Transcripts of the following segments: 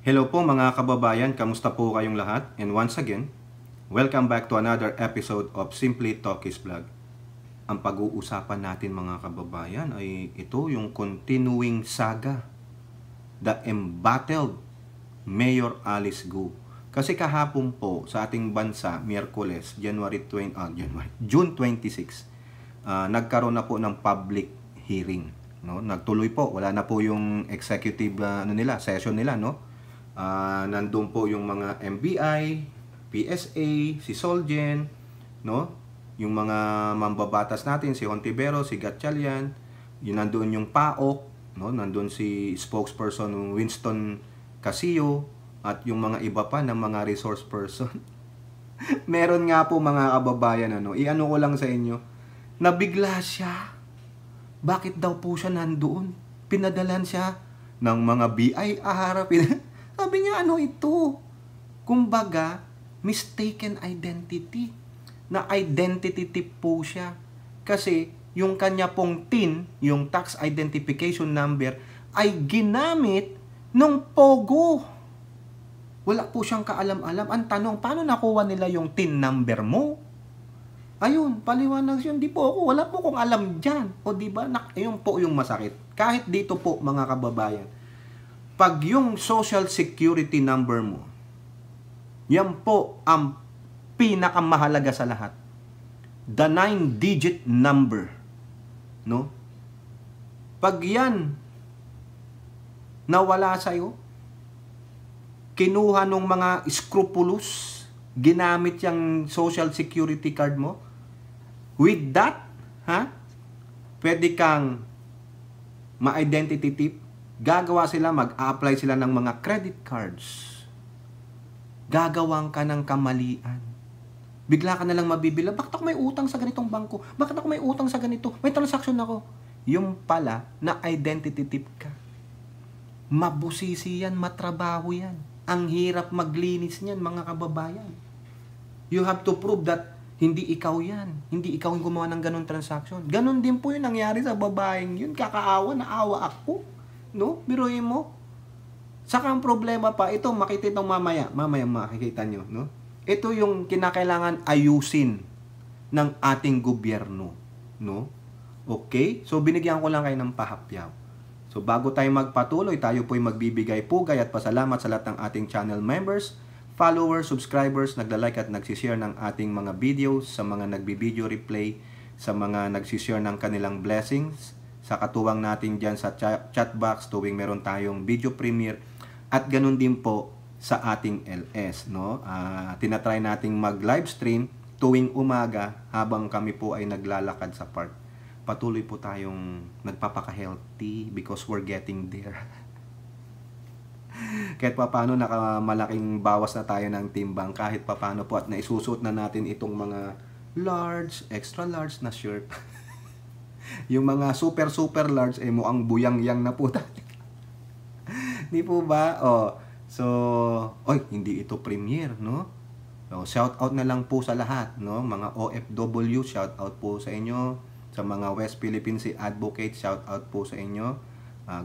Hello po mga kababayan, kamusta po kayong lahat? And once again, welcome back to another episode of Simply Talkies Vlog. Ang pag-uusapan natin mga kababayan ay ito yung continuing saga, the embattled Mayor Alice Go. Kasi kahapon po sa ating bansa, Miyerkules, June 26, nagkaroon na po ng public hearing. No? Nagtuloy po, wala na po yung executive session nila, no? Nandun po yung mga MBI, PSA, si Solgen, no? Yung mga mambabatas natin, si Hontivero, si Gatchalian, yun nandun yung PAOK, no? Nandun si spokesperson Winston Casio, at yung mga iba pa ng mga resource person. Meron nga po mga kababayan, i-ano ko lang sa inyo, nabigla siya. Bakit daw po siya nandoon? Pinadalan siya ng mga BIR, sabi niya, ito? Kumbaga, mistaken identity. Na identity thief po siya. Kasi, yung kanya pong TIN, yung tax identification number, ay ginamit ng POGO. Wala po siyang kaalam-alam. Ang tanong, paano nakuha nila yung TIN number mo? Ayun, paliwanag yun. Di po ako, wala po kong alam dyan. O diba, ayun po yung masakit. Kahit dito po, mga kababayan, pag yung social security number mo, yan po ang pinakamahalaga sa lahat. The 9-digit number. No? Pag yan nawala sa'yo, kinuha ng mga scrupulous, ginamit yung social security card mo, with that, pwede kang ma-identity thief. Gagawa sila, mag-apply sila ng mga credit cards. Gagawang ka ng kamalian. Bigla ka na lang mabibila, bakit ako may utang sa ganitong bangko? Bakit ako may utang sa ganito? May transaction ako. Yung pala, na identity thief ka. Mabusisi yan, matrabaho yan. Ang hirap maglinis niyan, mga kababayan. You have to prove that hindi ikaw yan. Hindi ikaw yung gumawa ng ganong transaction. Ganon din po yung nangyari sa babaeng yun. Kakaawa, naawa ako. No? Biruin mo. Saka ang problema pa, ito makikita mamaya makikita nyo, no? Ito yung kinakailangan ayusin ng ating gobyerno, no? Okay? So binigyan ko lang kayo ng pahapyaw. So bago tayo magpatuloy, tayo po'y magbibigay pugay at pasalamat sa lahat ng ating channel members, followers, subscribers, nagla-like at nagsishare ng ating mga videos, sa mga nagbi-video replay, sa mga nagsishare ng kanilang blessings, sa katuwang natin dyan sa chat box tuwing meron tayong video premiere, at ganun din po sa ating LS, no? Tinatry nating mag-live stream tuwing umaga habang kami po ay naglalakad sa park. Patuloy po tayong nagpapaka-healthy because we're getting there. Kahit paano nakamalaking bawas na tayo ng timbang, kahit paano po, at naisusuot na natin itong mga large, extra large na shirt. Yung mga super large ay mukhang buyang-yang na po tayo. Di po ba? So, hindi ito premiere, no? So, shout out na lang po sa lahat, no? Mga OFW, shout out po sa inyo. Sa mga West Philippine Sea Advocate, shout out po sa inyo.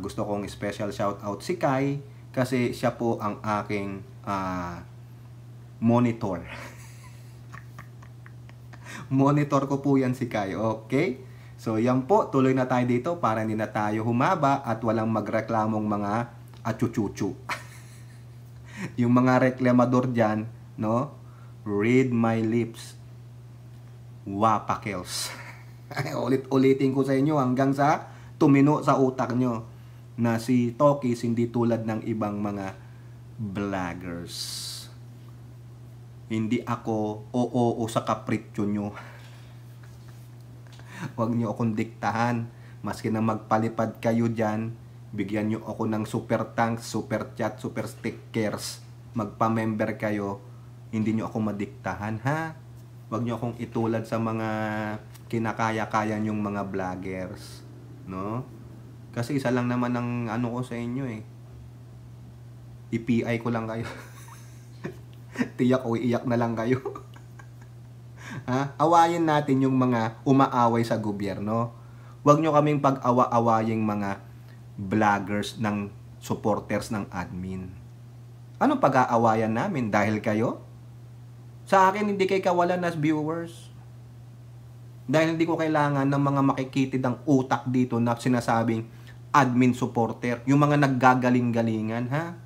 Gusto kong special shout out si Kai kasi siya po ang aking monitor. Monitor ko po yan si Kai, okay? So, yan po, tuloy na tayo dito para hindi na tayo humaba at walang magreklamong mga achuchuchu. Yung mga reklamador dyan, no? Read my lips. Wapakels. Ulit-ulitin ko sa inyo hanggang sa tumino sa utak nyo na si Talkies hindi tulad ng ibang mga vloggers. Hindi ako oo sa kapritsyo nyo. Huwag nyo akong diktahan. Maski na magpalipad kayo dyan, bigyan nyo ako ng super thanks, super chat, super stickers. Magpa-member kayo, hindi nyo ako madiktahan, ha? Huwag nyo akong itulad sa mga kinakaya-kaya nyong mga vloggers, no? Kasi isa lang naman ang ano ko sa inyo eh. I-PI ko lang kayo. Tiyak o iiyak na lang kayo. Awayin natin yung mga umaaway sa gobyerno. Huwag nyo kaming pag-awa-awaying mga vloggers ng supporters ng admin. Anong pag-aawayan namin? Dahil kayo? Sa akin, hindi kayo kawalan as viewers. Dahil hindi ko kailangan ng mga makikitid ang utak dito na sinasabing admin supporter. Yung mga naggagaling-galingan, ha?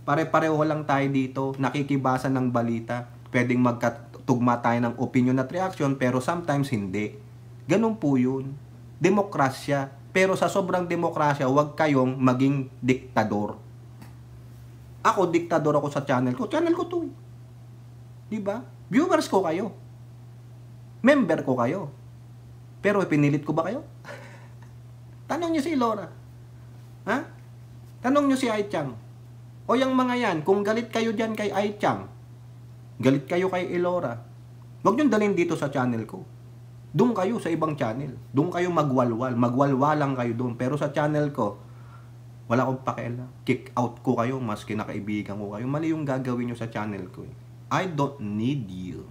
Pare-pareho lang tayo dito. Nakikibasa ng balita. Pwedeng magkatugma tayo ng opinion at reaction, pero sometimes hindi. Ganun po yun. Demokrasya. Pero sa sobrang demokrasya, huwag kayong maging diktador. Ako, diktador ako sa channel ko. Channel ko to. Diba? Viewers ko kayo. Member ko kayo. Pero pinilit ko ba kayo? Tanong nyo si Elora. Ha? Tanong nyo si Ai Chang. O yung mga yan, kung galit kayo dyan kay Ai Chang, galit kayo kay Elora, huwag nyo dalhin dito sa channel ko. Doon kayo sa ibang channel. Doon kayo magwalwal. Magwalwalang kayo doon. Pero sa channel ko, wala akong pakialam. Kick out ko kayo, mas kinakaibigan ko kayo. Mali yung gagawin nyo sa channel ko. I don't need you.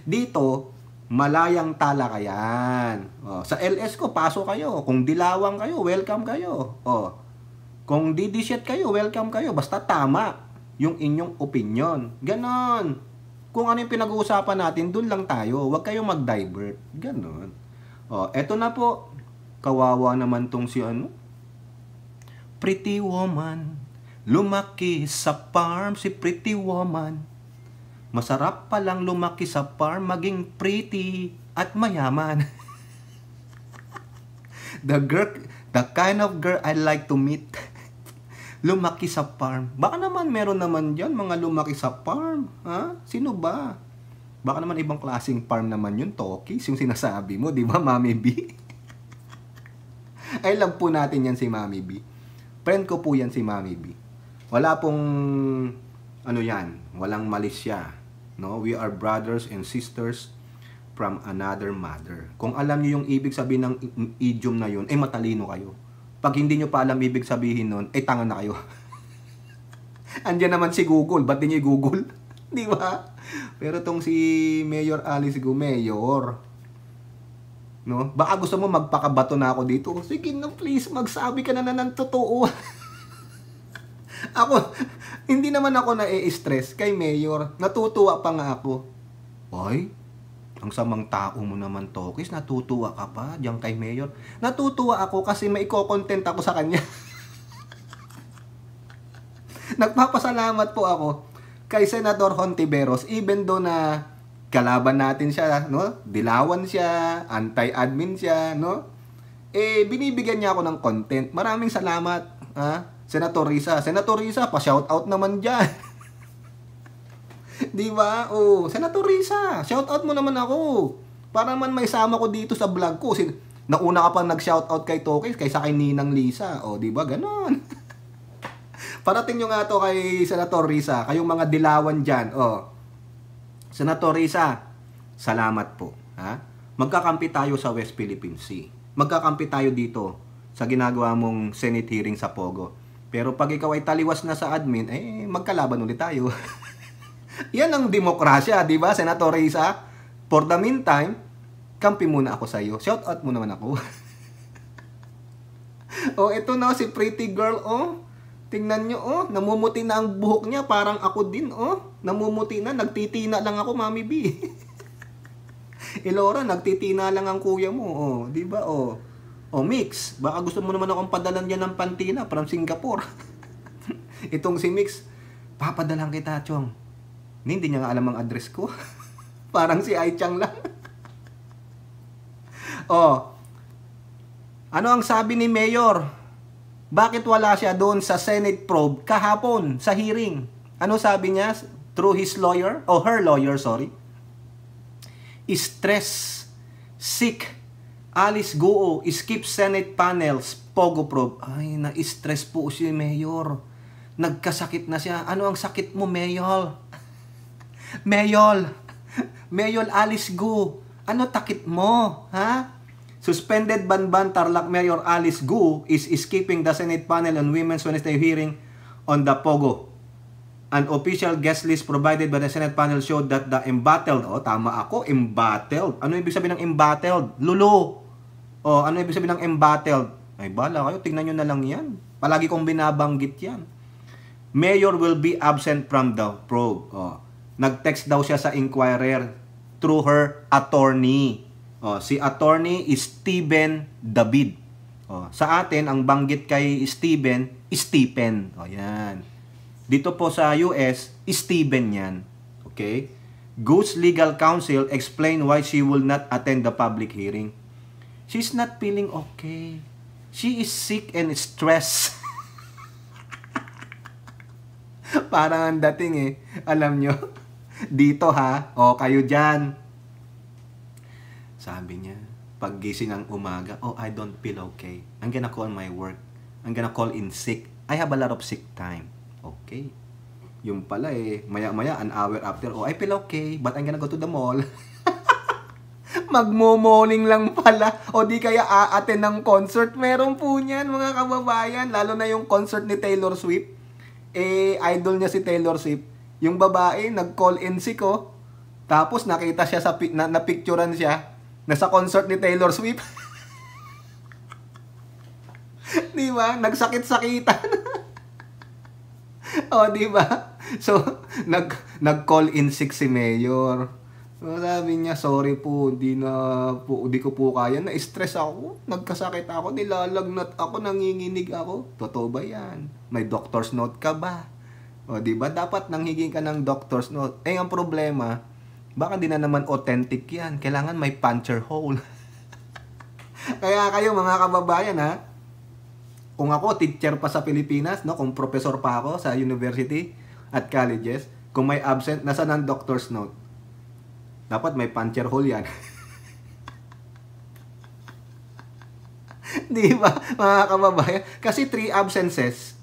Dito, malayang talakayan. Sa LS ko, pasok kayo. Kung dilawang kayo, welcome kayo. Kung didisyet kayo, welcome kayo. Basta tama yung inyong opinion. Ganon. Kung ano yung pinag-uusapan natin, dun lang tayo. Huwag kayong mag-divert. Ganon. Eto na po. Kawawa naman tong si ano. Pretty woman. Lumaki sa farm si pretty woman. Masarap palang lumaki sa farm, maging pretty at mayaman. The kind of girl I like to meet. Lumaki sa farm. Baka naman meron naman dyan mga lumaki sa farm. Ha? Sino ba? Baka naman ibang klaseng farm naman yun, Tokis, yung sinasabi mo, di ba, Mami B? I love po natin yan si Mami B. Friend ko po yan si Mami B. Wala pong, ano yan, walang malis siya. No? We are brothers and sisters from another mother. Kung alam niyo yung ibig sabihin ng idiom na yun, matalino kayo. Pag hindi nyo pa alam ibig sabihin nun, tanga na kayo. Andiyan naman si Google. Ba't di nyo i-Google? Di ba? Pero tong si Mayor Alice Go, Mayor. No? Baka gusto mo magpakabato na ako dito. Sige na please, magsabi ka na ng totoo. Ako, hindi naman ako na-stress kay Mayor. Natutuwa pa nga ako. Ay, ang samang tao mo naman, Tokis. Natutuwa ka pa diyan kay Mayor. Natutuwa ako kasi may i-content ako sa kanya. Nagpapasalamat po ako kay Senador Hontiveros. Even though na kalaban natin siya, no? Dilawan siya, anti-admin siya, no? Binibigyan niya ako ng content. Maraming salamat, ha? Senator Risa. Senator Risa, pa-shoutout naman dyan. Di ba? Senator Risa, shoutout mo naman ako. Para man may sama ko dito sa vlog ko. Nauna ka pa nag-shoutout kay Tokis kaysa kay Ninang Lisa. Di ba? Ganon. Parating nyo nga to kay Senator Risa. Kayong mga dilawan dyan. Senator Risa, salamat po. Ha? Magkakampi tayo sa West Philippine Sea. Magkakampi tayo dito sa ginagawa mong Senate hearing sa Pogo. Pero pag ikaw ay taliwas na sa admin, magkalaban ulit tayo. Yan ang demokrasya, di ba, Senator Risa? For the meantime, kampi muna ako sa iyo. Shout out mo naman ako. Ito na si pretty girl, Tingnan nyo, namumuti na ang buhok niya, parang ako din, Namumuti na, nagtitina lang ako, Mami B. Elora, nagtitina lang ang kuya mo, di ba, Mix, baka gusto mo naman akong padalan yan ng pantina from Singapore. Itong si Mix, papadalan kita, Chong. Hindi niya nga alam ang address ko. Parang si Ai Chang lang. Ano ang sabi ni Mayor? Bakit wala siya doon sa Senate probe kahapon sa hearing? Ano sabi niya? Through his lawyer, her lawyer, sorry. Stress, sick, Alice Go, skip Senate panels, Pogo probe. Ay, na-stress po si Mayor. Nagkasakit na siya. Ano ang sakit mo, Mayor? Mayor Alice Go, ano takit mo, ha? Suspended Banban Tarlac Mayor Alice Go is escaping the Senate panel on Women's Wednesday hearing on the Pogo. An official guest list provided by the Senate panel showed that the embattled, tama ako, embattled. Ano ibig sabihin ng embattled? Lulu. Ano ibig sabihin ng embattled? Ay, bala kayo, tingnan nyo na lang yan. Palagi kong binabanggit yan. Mayor will be absent from the probe. Nag-text daw siya sa Inquirer through her attorney. Si attorney is Steven David. Sa atin, ang banggit kay Steven, Stephen. Yan. Dito po sa US, Steven yan. Okay? Goose legal counsel explain why she will not attend the public hearing. She's not feeling okay. She is sick and stressed. Parang ang dating Alam nyo? Dito ha. Kayo dyan. Sabi niya, paggising ng umaga, I don't feel okay. I'm gonna call my work. I'm gonna call in sick. I have a lot of sick time. Okay. Yung pala maya-maya, an hour after, I feel okay, but I'm gonna go to the mall. Magmo-malling lang pala. O di kaya a-attend ng concert. Meron po niyan, mga kababayan. Lalo na yung concert ni Taylor Swift. Idol niya si Taylor Swift. Yung babae, nag-call in sick Tapos nakita siya na-picturean siya nasa concert ni Taylor Swift. Di ba? Nagsakit-sakitan. Di ba? So, nag-call in sick si Mayor. So, sabi niya, sorry po, di ko po kaya. Na-stress ako, nagkasakit ako, nilalagnat ako, nanginginig ako. Totoo ba yan? May doctor's note ka ba? Di ba? Dapat nanghiging ka ng doctor's note. Ang problema, baka di na naman authentic yan. Kailangan may puncture hole. Kaya kayo mga kababayan kung ako teacher pa sa Pilipinas, kung professor pa ako sa university at colleges, kung may absent, nasa ng doctor's note? Dapat may puncture hole yan. Di ba, mga kababayan? Kasi 3 absences,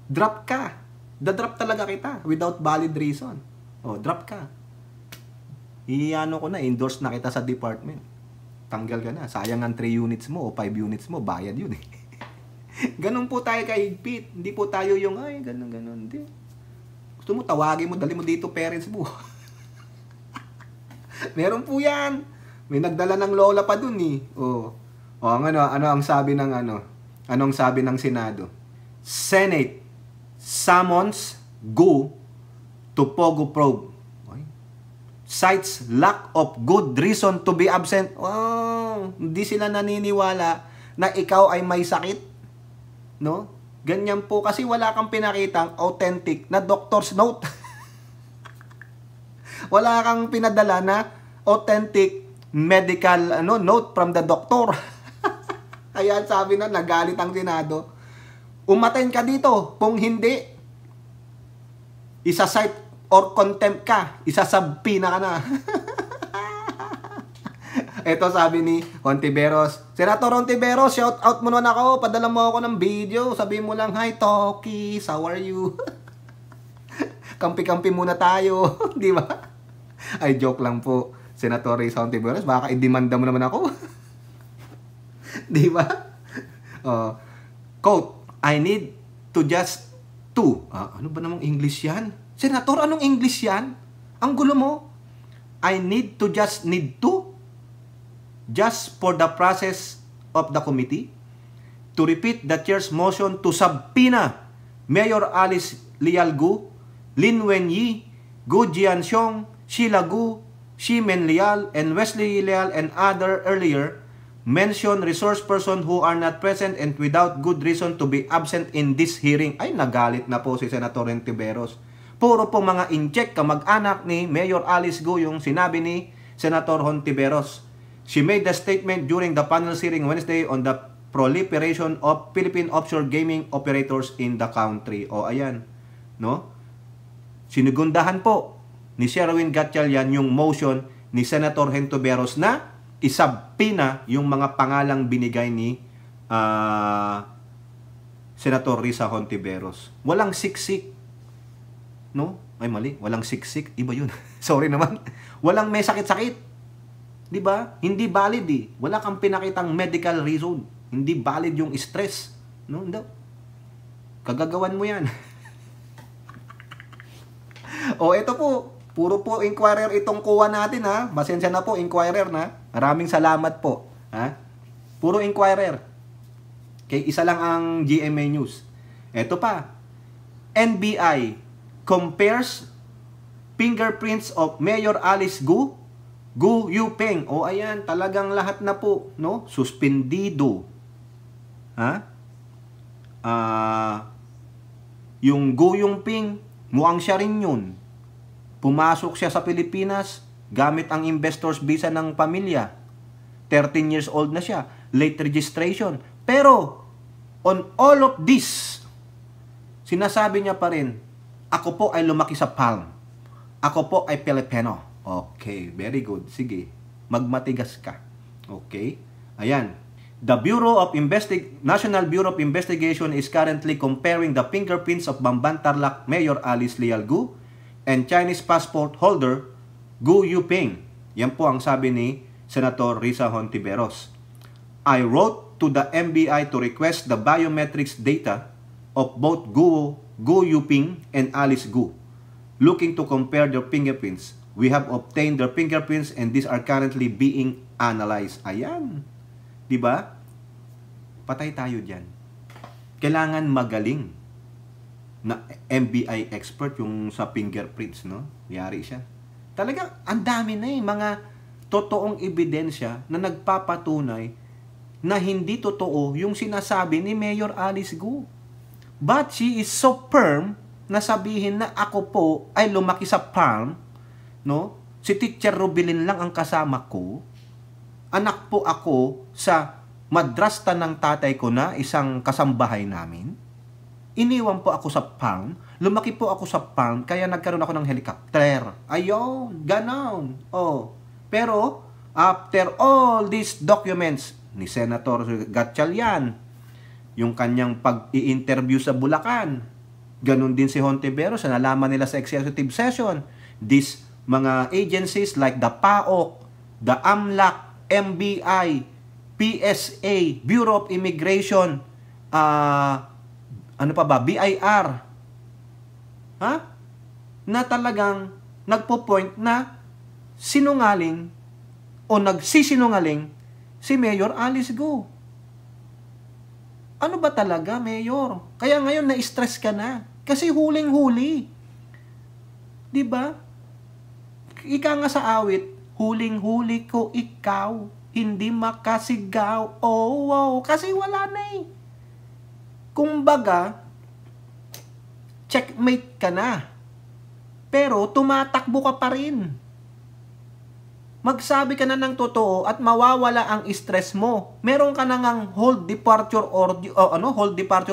drop ka. Da-drop talaga kita without valid reason. Drop ka. Endorse na kita sa department. Tanggal ka na. Sayang ang 3 units mo o 5 units mo, bayad yun Ganun po tayo kahigpit. Hindi po tayo yung, ganun. Hindi. Gusto mo, tawagin mo, dali mo dito parents mo. Meron po yan. May nagdala ng lola pa dun ang sabi ng Anong sabi ng Senado? Senate summons Gu to Pogo probe. Cites lack of good reason to be absent. Hindi sila naniniwala na ikaw ay may sakit. No? Ganyan po kasi wala kang pinakitang authentic na doctor's note. Wala kang pinadala na authentic medical note from the doctor. Kaya sabi nagalit ang Senado. Umattend ka dito. Kung hindi, isa-cite or contempt ka. Isasabpina ka na. Ito sabi ni Hontiveros. Senator Hontiveros, shout out mo naman ako. Padala mo ako ng video. Sabi mo lang, hi Tokis, how are you? Kampi-kampi muna tayo. Di ba? Ay, joke lang po. Senator Risa Hontiveros, baka i-demanda mo naman ako. Di ba? Quote, I need to just to. Ano ba namang English yan? Senator, anong English yan? Ang gulo mo. I need to just need to. Just for the process of the committee. To repeat the chair's motion to subpoena Mayor Alice Lial Gu, Lin Wenyi, Gu Jianxiong, Sheila Gu, Ximen Lial, and Wesley Lial, and other earlier mentioned resource person who are not present and without good reason to be absent in this hearing. Ay, nagalit na po si Senator Hontiveros. Puro po mga in-check kamag-anak ni Mayor Alice Gu yung sinabi ni Senator Hontiveros. She made the statement during the panel hearing Wednesday on the proliferation of Philippine offshore gaming operators in the country. Ayan, no? Sinugundahan po ni Sherwin Gatchalian yung motion ni Senator Hontiveros na isabpina yung mga pangalang binigay ni Senator Risa Hontiveros. Walang siksik. No? Ay, mali. Walang siksik. Iba yun. Sorry naman. Walang may sakit-sakit. Di ba? Hindi valid Wala kang pinakitang medical reason. Hindi valid yung stress. No? Hindi. Kagagawan mo yan. Ito po. Puro po inquirer itong kuha natin Pasensya na po, inquirer na. Maraming salamat po. Puro inquirer. Isa lang ang GMA News. Ito pa. NBI compares fingerprints of Mayor Alice Gu Yupeng. O ayan, talagang lahat na po, no? Suspendido. Ha? Yung Gu Yupeng, mukhang siya rin yun. Pumasok siya sa Pilipinas gamit ang investor's visa ng pamilya. 13 years old na siya. Late registration. Pero, on all of this, sinasabi niya pa rin, ako po ay lumaki sa Palm. Ako po ay Pilipino. Okay, very good. Sige, magmatigas ka. Okay? Ayan. The National Bureau of Investigation is currently comparing the fingerprints of Bamban Tarlac Mayor Alice Leal Gu and Chinese passport holder Gu Yupeng. Yan po ang sabi ni Senator Risa Hontiveros. I wrote to the NBI to request the biometrics data of both Gu Yupeng and Alice Gu, looking to compare their fingerprints. We have obtained their fingerprints and these are currently being analyzed. Ayan. Diba? Patay tayo dyan. Kailangan magaling na NBI expert yung sa fingerprints, no? Yari siya. Talagang ang dami na mga totoong ebidensya na nagpapatunay na hindi totoo yung sinasabi ni Mayor Alice Gu. But she is so firm na sabihin na ako po ay lumaki sa farm, no? Si Teacher Rubilin lang ang kasama ko. Anak po ako sa madrasta ng tatay ko na isang kasambahay namin. Iniwan po ako sa farm. Lumaki po ako sa farm kaya nagkaroon ako ng helicopter. Ayun, ganon. Oh. Pero after all these documents ni Senator Gatchalian, yung kanyang pag-i-interview sa Bulacan, ganun din si Hontiveros, sa nalaman nila sa executive session, these mga agencies like the PAOK, the AMLAC, MBI, PSA, Bureau of Immigration, BIR, na talagang nagpo-point na sinungaling o nagsisinungaling si Mayor Alice Gu. Ano ba talaga, Mayor? Kaya ngayon na-stress ka na. Kasi huling-huli. Diba? Ika nga sa awit, huling-huli ko ikaw, hindi makasigaw. Oh. Kasi wala na eh. Kumbaga, checkmate ka na. Pero tumatakbo ka pa rin. Magsabi ka na ng totoo at mawawala ang stress mo. Meron ka na ngang hold departure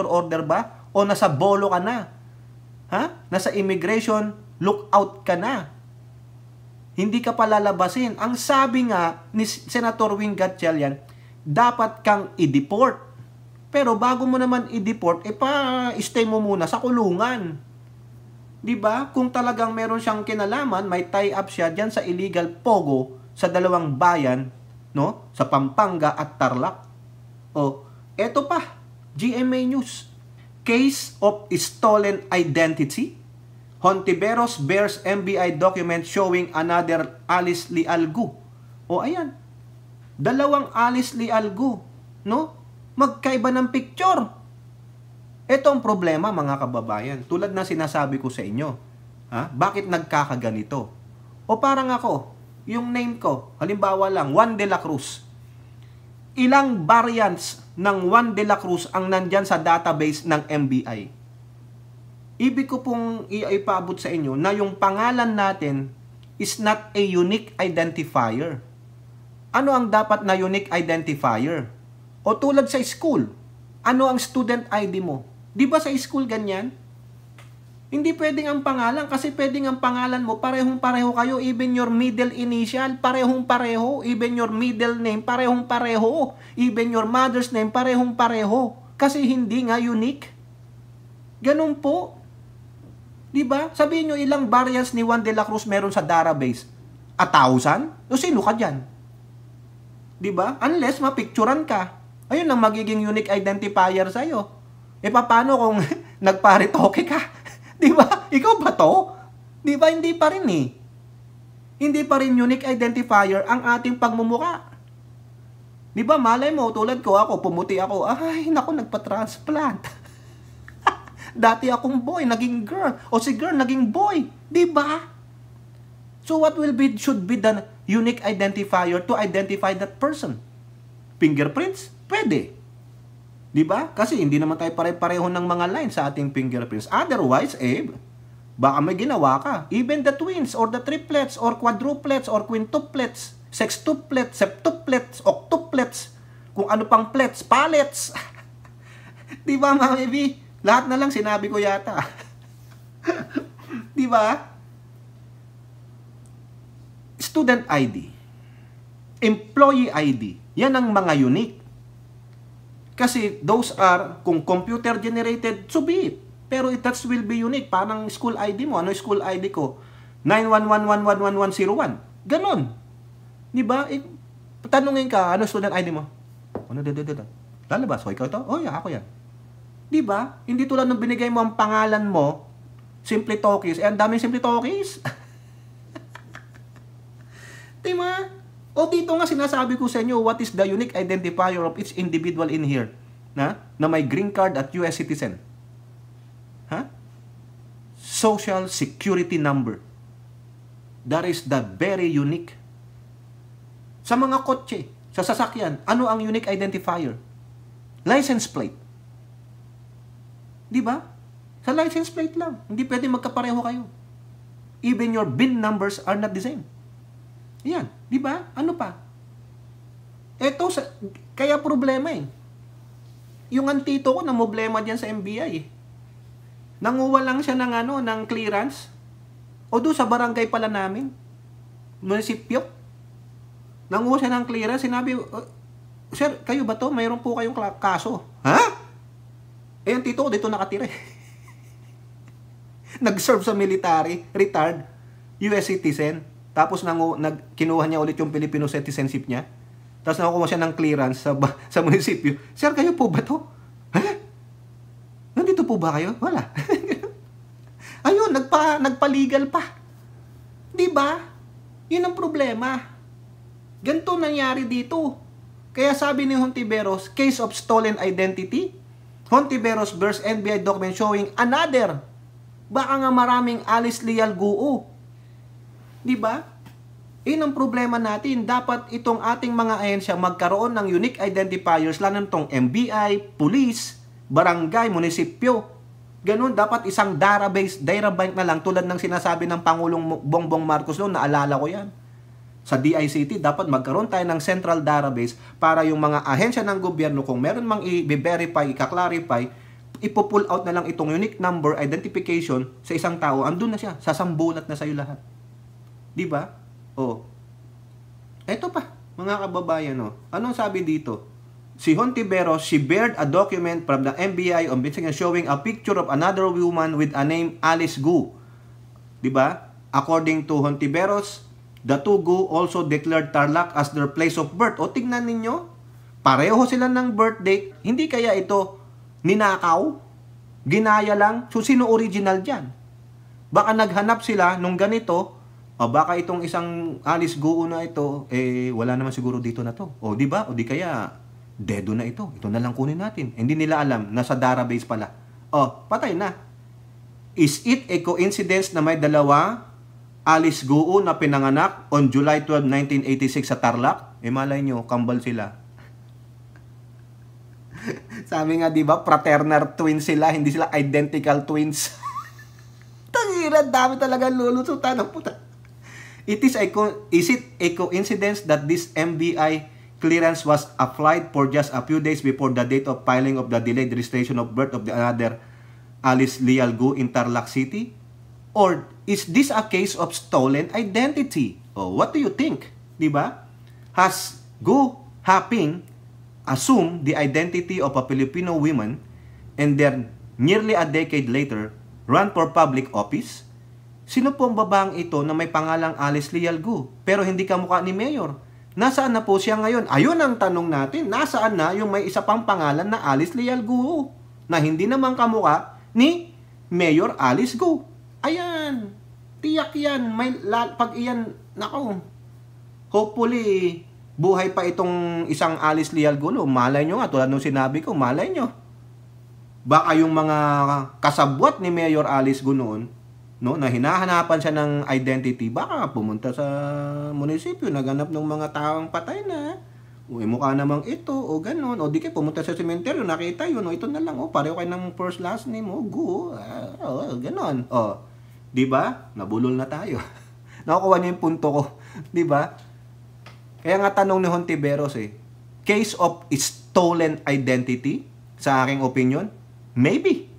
order ba? O nasa bolo ka na? Nasa immigration lookout ka na. Hindi ka pa lalabasin. Ang sabi nga ni Senator Wing Gatchalian, dapat kang i-deport. Pero bago mo naman i-deport, stay mo muna sa kulungan. 'Di ba? Kung talagang meron siyang kinalaman, may tie-up siya diyan sa illegal pogo sa dalawang bayan, no? Sa Pampanga at Tarlac. Eto pa, GMA News. Case of stolen identity. Hontiveros bears NBI document showing another Alice Leal Gu. Ayan. Dalawang Alice Leal Gu, no? Magkaiba ng picture. Ito ang problema, mga kababayan. Tulad na sinasabi ko sa inyo. Bakit nagkakaganito? Parang ako, yung name ko, halimbawa lang, Juan de la Cruz. Ilang variants ng Juan de la Cruz ang nandyan sa database ng NBI? Ibig ko pong ipaabot sa inyo na yung pangalan natin is not a unique identifier. Ano ang dapat na unique identifier? O tulad sa school, ano ang student ID mo? Di ba sa school ganyan? Hindi pwedeng ang pangalan kasi pwedeng ang pangalan mo parehong-pareho kayo, even your middle initial, parehong-pareho, even your middle name, parehong-pareho, even your mother's name, parehong-pareho. Kasi hindi nga unique. Ganun po. Di ba? Sabihin nyo ilang variants ni Juan de la Cruz meron sa database? 1,000? O sino ka dyan? Di ba? Unless mapicturan ka. Ayun ang magiging unique identifier sa'yo. Paano kung nagparitoke ka? Di ba? Ikaw ba to? Di ba? Hindi pa rin eh. Hindi pa rin unique identifier ang ating pagmumuka. Di ba? Malay mo, tulad ko ako, pumuti ako. Ay, naku, nagpa-transplant. Dati akong boy, naging girl. O si girl, naging boy. Diba? So what should be the unique identifier to identify that person? Fingerprints? Pwede. Diba? Kasi hindi naman tayo pare-pareho ng mga lines sa ating fingerprints. Otherwise, baka may ginawa ka. Even the twins or the triplets or quadruplets or quintuplets, sextuplets, septuplets, octuplets, kung ano pang plets, pallets. Diba mga baby? Lahat na lang sinabi ko yata. Diba? Student ID, employee ID, yan ang mga unique. Kasi those are, kung computer generated, so be it. Pero that will be unique. Parang school ID mo. Ano yung school ID ko? 911111101. Ganon. Diba? Tanungin ka, ano student ID mo? Ano, lalabas. O, ikaw ito? Oh, yeah, ako yan. Diba? Hindi tulad nung binigay mo ang pangalan mo, Simply Talkies. Ang daming Simply Talkies. Diba? O dito nga sinasabi ko sa inyo, what is the unique identifier of each individual in here? Na may green card at US citizen. Social security number. That is the very unique. Sa mga kotse, sa sasakyan, ano ang unique identifier? License plate. Diba? Sa license plate lang. Hindi pwede magkapareho kayo. Even your VIN numbers are not the same. Yan, di ba? Ano pa? Ito, kaya problema Yung antito ko na problema diyan sa NBI Nanguha lang siya ng clearance. O doon sa barangay pala namin, munisipyo. Nanguha siya ng clearance, sinabi, sir, kayo ba to? Mayroon po kayong kaso. Ha? Ang tito ko dito nakatira. Nag-serve sa military, retired, US citizen. Tapos kinuha niya ulit yung Filipino citizenship niya. Tapos nakukuha siya ng clearance sa munisipyo. Sir, kayo po ba to? Ha? Nandito po ba kayo? Wala. Ayun, nagpa-legal pa. Diba? Yun ang problema. Ganito nangyari dito. Kaya sabi ni Hontiveros, case of stolen identity. Hontiveros bears NBI document showing another. Baka nga maraming Alice Leal Guo. Diba? Yun ang problema natin. Dapat itong ating mga ahensya magkaroon ng unique identifiers, lalo nitong NBI, police, barangay, munisipyo. Ganun, dapat isang database na lang tulad ng sinasabi ng Pangulong Bongbong Marcos noon, naalala ko yan. Sa DICT, dapat magkaroon tayo ng central database para yung mga ahensya ng gobyerno, kung meron mang i-verify, i-clarify, ipo-pull out na lang itong unique number identification sa isang tao, andun na siya, sasambulat na sa'yo lahat. Diba? Eto pa, mga kababayan, Anong sabi dito? Si Hontiveros, she bared a document from the NBI on Binsigan showing a picture of another woman with a name Alice Guo. Diba? According to Hontiveros, the two Guo also declared Tarlac as their place of birth. O tignan ninyo, pareho sila ng birth date. Hindi kaya ito ninakaw? Ginaya lang? So, sino original dyan? Baka naghanap sila nung ganito. O baka itong isang Alice Guo na ito, wala naman siguro dito na to. O di ba? O di kaya, dedo na ito. Ito na lang kunin natin. Hindi nila alam, nasa database pala. O, patay na. Is it a coincidence na may dalawa Alice Guo na pinanganak on July 12, 1986 sa Tarlac? Malay nyo, kambal sila. Sabi nga, di ba, fraternal twins sila, hindi sila identical twins. Tangira, dami talaga lulusutan ng puta. Is it a coincidence that this NBI clearance was applied for just a few days before the date of filing of the delayed registration of birth of the another Alice Leal Guo in Tarlac City? Or is this a case of stolen identity? What do you think? Diba? Has Guo Haping assumed the identity of a Filipino woman and then nearly a decade later run for public office? Sino po ang babaeng ito na may pangalang Alice Leal Guo pero hindi kamukha ni Mayor? Nasaan na po siya ngayon? Ayun ang tanong natin. Nasaan na yung may isa pang pangalan na Alice Leal Guo na hindi naman kamukha ni Mayor Alice Guo? Ayan. Tiyak yan. Pag iyan, nako. Hopefully, buhay pa itong isang Alice Leal Guo. Malay nyo nga, tulad nung sinabi ko, malay nyo. Baka yung mga kasabwat ni Mayor Alice Go noon, no, na hinahanapan siya ng identity, baka pumunta sa munisipyo, naganap ng mga taong patay na, o mukha namang ito, o gano'n, o di kayo pumunta sa sementeryo, nakita yun, o ito na lang, o pareho kayo ng first last name, o go, gano'n, o, di ba? Nabulol na tayo. Nakukuha niyo yung punto ko, di ba? Kaya nga tanong ni Hontiveros case of stolen identity, sa aking opinion, maybe.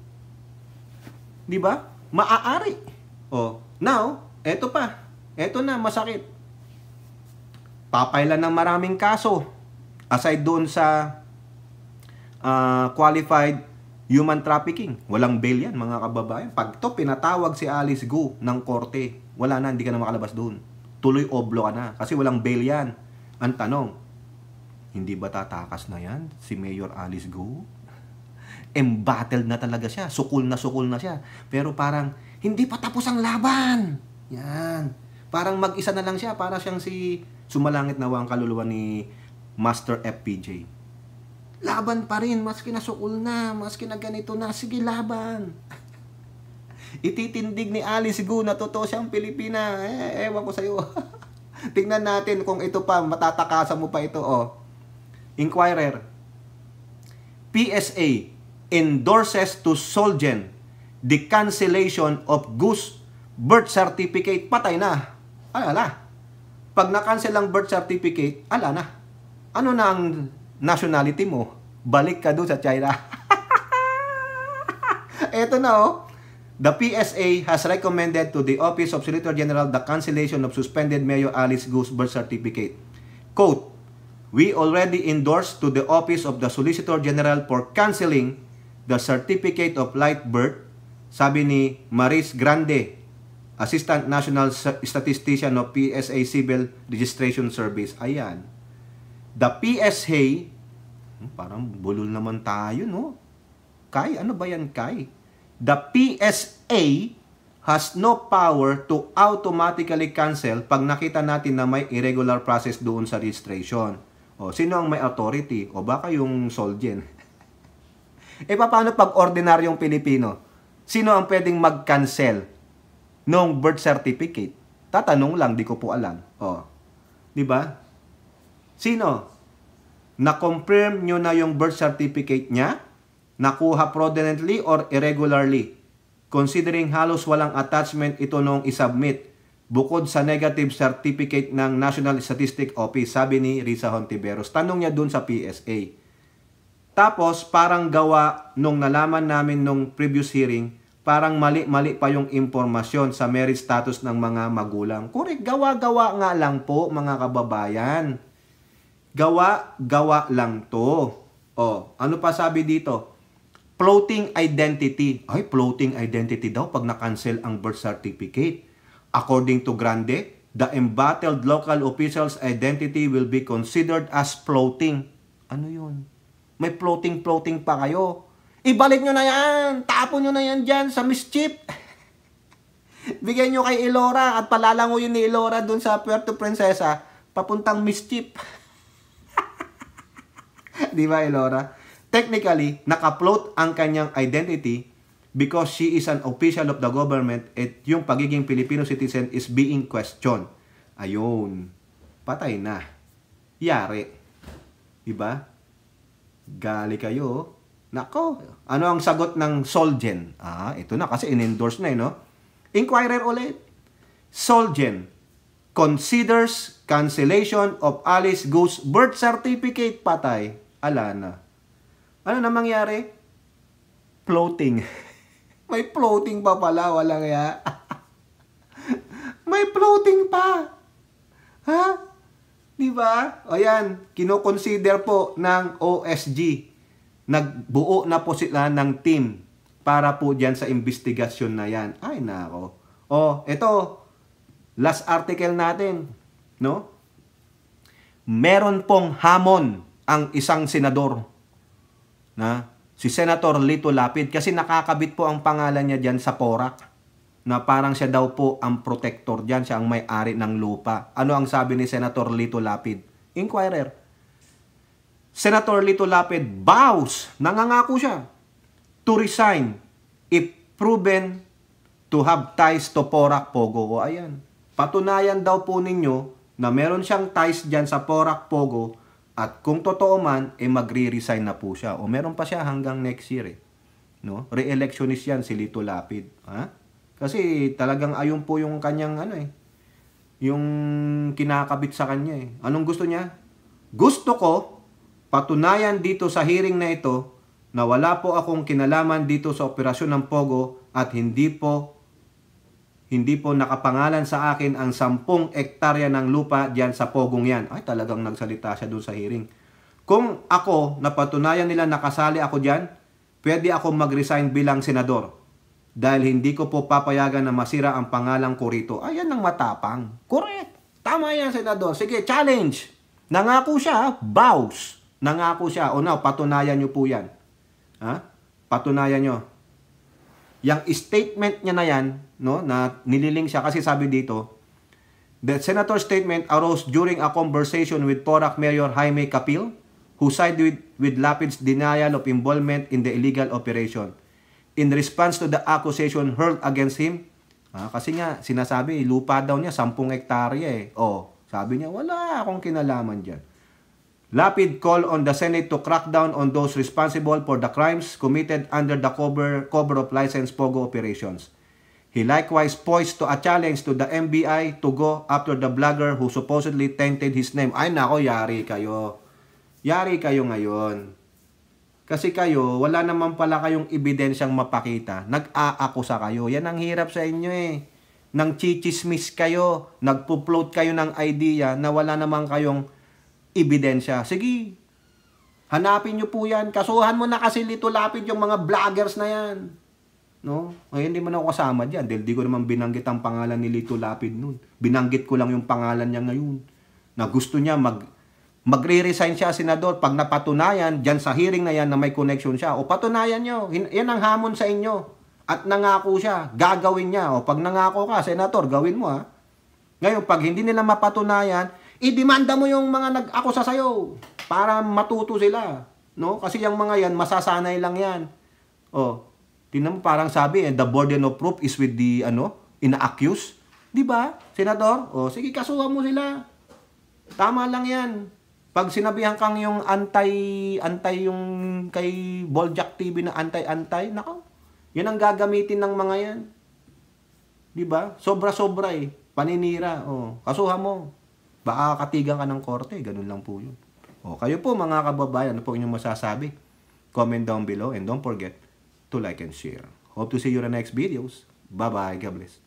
Di ba? Maaari. Oh, now, eto pa. Eto na, masakit. Papailan ng maraming kaso. Aside doon sa qualified human trafficking. Walang bail yan, mga kababayan. Pag to pinatawag si Alice Go ng korte, wala na, hindi ka na makalabas doon. Tuloy oblo ka na. Kasi walang bail yan. Ang tanong, hindi ba tatakas na yan si Mayor Alice Go? Embattled na talaga siya. Sukul na siya. Pero parang, hindi pa tapos ang laban. Yan. Parang mag-isa na lang siya. Para siyang si sumalangit na ang kaluluwa ni Master FPJ. Laban pa rin. Maski na sukul na. Maski na ganito na. Sige, laban. Ititindig ni Alice Go na totoo siyang Pilipina. Ewan ko sa'yo. Tingnan natin kung ito pa. Matatakasan mo pa ito. Inquirer. PSA endorses to Solgen the cancellation of Go's birth certificate. Patay na. Alala. Pag na-cancel ang birth certificate, ala na. Ano na ang nationality mo? Balik ka doon sa China. Eto na The PSA has recommended to the Office of Solicitor General the cancellation of suspended Mayor Alice Go's birth certificate. Quote, "We already endorsed to the Office of the Solicitor General for cancelling the certificate of live birth," sabi ni Maris Grande, Assistant National Statistician of PSA Civil Registration Service. Ayan. The PSA, parang bulol naman tayo, no? Kai, ano ba yan, Kai? The PSA has no power to automatically cancel pag nakita natin na may irregular process doon sa registration. Sino ang may authority? Baka yung Solgen. Paano pag ordinaryong Pilipino? Sino ang pwedeng mag-cancel ng birth certificate? Tatanong lang, di ko po alam. Di ba? Sino? Na-confirm nyo na yung birth certificate niya? Nakuha fraudulently or irregularly? Considering halos walang attachment ito nung isubmit, bukod sa negative certificate ng National Statistics Office, sabi ni Risa Hontiveros. Tanong niya dun sa PSA. Tapos, parang gawa nung nalaman namin nung previous hearing, parang mali-mali pa yung impormasyon sa marriage status ng mga magulang. Correct, gawa-gawa nga lang po, mga kababayan. Gawa-gawa lang to. Ano pa sabi dito? Floating identity. Ay, floating identity daw pag na-cancel ang birth certificate. According to Grande, the embattled local official's identity will be considered as floating. Ano yun? May floating pa kayo. Ibalik nyo na yan. Tapon nyo na yan dyan sa mischief. Bigyan nyo kay Elora at palalanguyin ni Elora dun sa Puerto Princesa papuntang mischief. Di ba, Elora? Technically, naka-float ang kanyang identity because she is an official of the government at yung pagiging Filipino citizen is being questioned. Ayun. Patay na. Yari. Diba? Gali kayo. Nako. Ano ang sagot ng Solgen? Ito na kasi in-endorse na no? Inquirer ulit. Solgen considers cancellation of Alice Go's birth certificate. Patay. Ala na. Ano na mangyari? Floating. May floating pa pala. Walang ya. May floating pa. Ha? Diba? O yan, kinoconsider po ng OSG. Nagbuo na po sila ng team para po dyan sa investigasyon na yan. Ay, nako. Ito, last article natin, no? Meron pong hamon ang isang senador, si Senator Lito Lapid, kasi nakakabit po ang pangalan niya dyan sa PORAC. Na parang siya daw po ang protector dyan, siya ang may-ari ng lupa. Ano ang sabi ni Senator Lito Lapid? Inquirer. Senator Lito Lapid vows, nangangako siya, to resign if proven to have ties to Porac Pogo. O ayan, patunayan daw po ninyo na meron siyang ties dyan sa Porac Pogo at kung totoo man, magre-resign na po siya. O meron pa siya hanggang next year No? Re-electionist yan si Lito Lapid. Ha? Kasi talagang ayun po yung kanyang yung kinakabit sa kanya Anong gusto niya? Gusto ko patunayan dito sa hearing na ito na wala po akong kinalaman dito sa operasyon ng Pogo at hindi po nakapangalan sa akin ang 10 hektarya ng lupa diyan sa Pogong yan. Ay, talagang nagsalita siya doon sa hearing. Kung ako, napatunayan nila nakasali ako diyan, pwede ako mag-resign bilang senador. Dahil hindi ko po papayagan na masira ang pangalang ko rito. Ayan ang matapang. Correct. Tama yan, senador. Sige, challenge. Nangako siya, vows. Nangako siya. O now, patunayan nyo po yan. Ha? Patunayan nyo. Yang statement niya na yan, no, na nililing siya kasi sabi dito, the senator's statement arose during a conversation with Porac Mayor Jaime Capil, who sided with Lapid's denial of involvement in the illegal operation. In response to the accusation hurled against him, kasi nga, sinasabi, lupa daw niya, 10 hektarya sabi niya, wala akong kinalaman dyan. Lapid called on the Senate to crack down on those responsible for the crimes committed under the cover of licensed Pogo operations. He likewise poised to a challenge to the MBI to go after the blogger who supposedly tainted his name. Ay nako, yari kayo. Yari kayo ngayon. Kasi kayo, wala naman pala kayong ebidensyang mapakita. Nag-aakusa kayo. Yan ang hirap sa inyo Nang chichismis kayo, nagpo-float kayo ng idea na wala naman kayong ebidensya. Sige, hanapin nyo po yan. Kasuhan mo na kasi Lito Lapid yung mga vloggers na yan. No? Ngayon, hindi mo na ako kasama dyan. Dahil di ko naman binanggit ang pangalan ni Lito Lapid nun. Binanggit ko lang yung pangalan niya ngayon. Na gusto niya magre-resign siya, senador, pag napatunayan, dyan sa hearing na yan na may connection siya. O patunayan nyo. Yan ang hamon sa inyo. At nangako siya. Gagawin niya. O pag nangako ka, senador, gawin mo Ngayon, pag hindi nila mapatunayan, idemanda mo yung mga nag-akusa sa'yo para matuto sila. No? Kasi yung mga yan, masasanay lang yan. Tingnan mo, parang sabi, the burden of proof is with the, ina-accused. Diba, senador? Sige, kasuhan mo sila. Tama lang yan. Pag sinabihan kang yung anti yung kay Boljak TV na anti-anti, nako, yan ang gagamitin ng mga yan. Diba? Sobra-sobra paninira. Kasuhan mo. Baka katigan ka ng korte. Ganun lang po yun. Kayo po mga kababayan, ano po inyong masasabi? Comment down below and don't forget to like and share. Hope to see you in the next videos. Bye-bye. God bless.